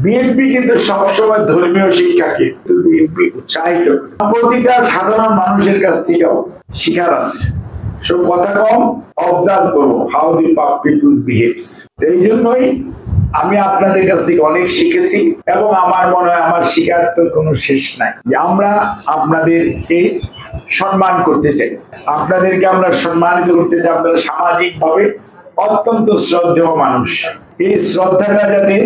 BNP কিন্তু সবসময় ধর্মীয় শিক্ষাকে বিএনপি উৎসাহিত, প্রতিটা সাধারণ মানুষের কাছ থেকেও শিখার আছে। সব কথা কম, অবজার্ভ করবো হাউ দি পিপল বিহেভস। এই জন্যই আমি আপনাদের কাছ থেকে অনেক শিখেছি এবং আমার মনে হয় আমার শিখার তো কোনো শেষ নাই। আমরা আপনাদেরকে সম্মান করতে চাই, আপনাদেরকে আমরা সম্মানিত করতে চাই। আপনারা সামাজিক ভাবে অত্যন্ত শ্রদ্ধেয় মানুষ, এই শ্রদ্ধাটা যাতে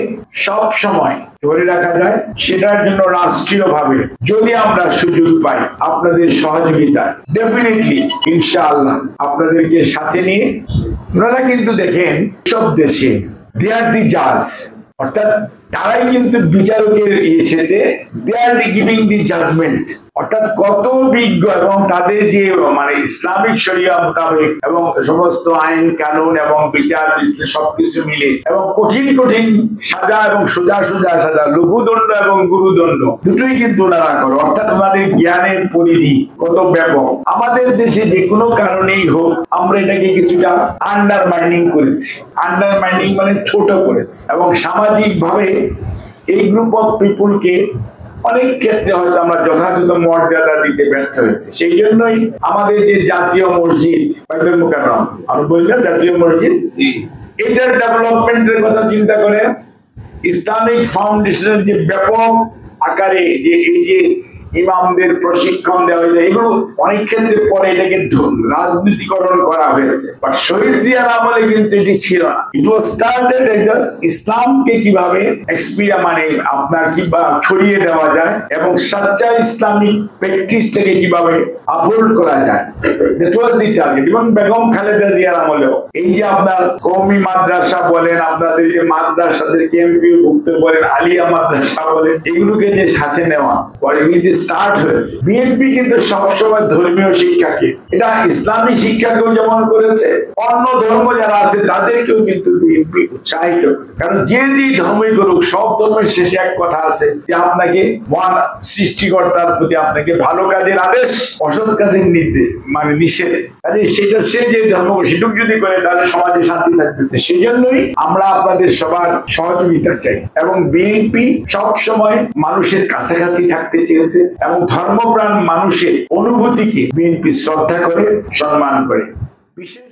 সব সময় ধরে রাখা যায় সেটার জন্য রাষ্ট্রীয়ভাবে যদি আমরা সুযোগ পাই আপনাদের সহযোগিতা, ডেফিনেটলি ইনশাআল্লাহ আপনাদেরকে সাথে নিয়ে। ওনারা কিন্তু দেখেন সব দেশে দে আর দি জাজ, অর্থাৎ তারাই কিন্তু বিচারকের ইয়েতে দে আর গিভিং দি জাজমেন্ট, অর্থাৎ কত বিজ্ঞ এবং তাদের যে মানে ইসলামিক শরিয়া মোতাবেক এবং সমস্ত আইন কানুন এবং বিচার বিশ্লেষণ সবকিছু মিলে এবং কঠিন কঠিন সাজা এবং সোজা সোজা সাজা, লঘুদণ্ড এবং গুরুদণ্ড দুটোই কিন্তু ওনারা করে। অর্থাৎ ওনাদের জ্ঞানের পরিধি কত ব্যাপক। আমাদের দেশে যে কোনো কারণেই হোক আমরা এটাকে কিছুটা আন্ডারমাইনিং করেছি, আন্ডারমাইনিং মানে ছোট করেছি এবং সামাজিক ভাবে এই গ্রুপ অফ পিপুলকে অনেক ক্ষেত্রে হয়তো আমরা যথাযথ মর্যাদা দিতে ব্যর্থ হয়েছে। সেই জন্যই আমাদের যে জাতীয় মসজিদ বাইতুল মুকাররম, আমি বলি না জাতীয় মসজিদ, এটার ডেভেলপমেন্টের কথা চিন্তা করে ইসলামিক ফাউন্ডেশনের যে ব্যাপক আকারে যে এই যে ইমামদের প্রশিক্ষণ দেওয়া হয়েছে, এগুলো অনেক ক্ষেত্রে পরে এটাকে রাজনীতিকরণ করা হয়েছে। বাট শহীদ জিয়ার আমলে কিন্তু এটি ছিল না। ইট ওয়াজ স্টার্টেড ইসলামকে কিভাবে মানে আপনার কিংবা ছড়িয়ে দেওয়া যায় এবং সচ্চা ইসলামিক প্র্যাকটিসটাকে কিভাবে আপহোল্ড করা যায়, দ্যাট ওয়াজ দি টার্গেট। এবং বেগম খালেদা জিয়ার আমলেও এই যে আপনার কওমি মাদ্রাসা বলেন, আপনাদের যে মাদ্রাসাদের কেন্দ্রীয় ভুক্ত বলেন, আলিয়া মাদ্রাসা বলেন, এগুলোকে যে সাথে নেওয়া স্টার্ট হয়েছে। বিএনপি কিন্তু সবসময় ধর্মীয় শিক্ষাকে, এটা ইসলামী শিক্ষাকেও যেমন করেছে, অন্য ধর্ম যারা আছে তাদেরকেও কিন্তু বিএনপি উৎসাহিত। কারণ যে ধর্মই করুক সব ধর্মের শেষে এক কথা আছে যে আপনাকে মহান সৃষ্টিকর্তার প্রতি আপনাকে ভালো কাজের আদেশ, অসৎ কাজের নির্দেশ মানে নিষেধ। সেটা সে যে ধর্ম সেটুক যদি করে তাহলে সমাজে শান্তি থাকবে। সেই জন্যই আমরা আপনাদের সবার সহযোগিতা চাই এবং বিএনপি সবসময় মানুষের কাছাকাছি থাকতে চেয়েছে এবং ধর্মপ্রাণ মানুষের অনুভূতিকে বিএনপি শ্রদ্ধা করে সম্মান করে। বিশেষ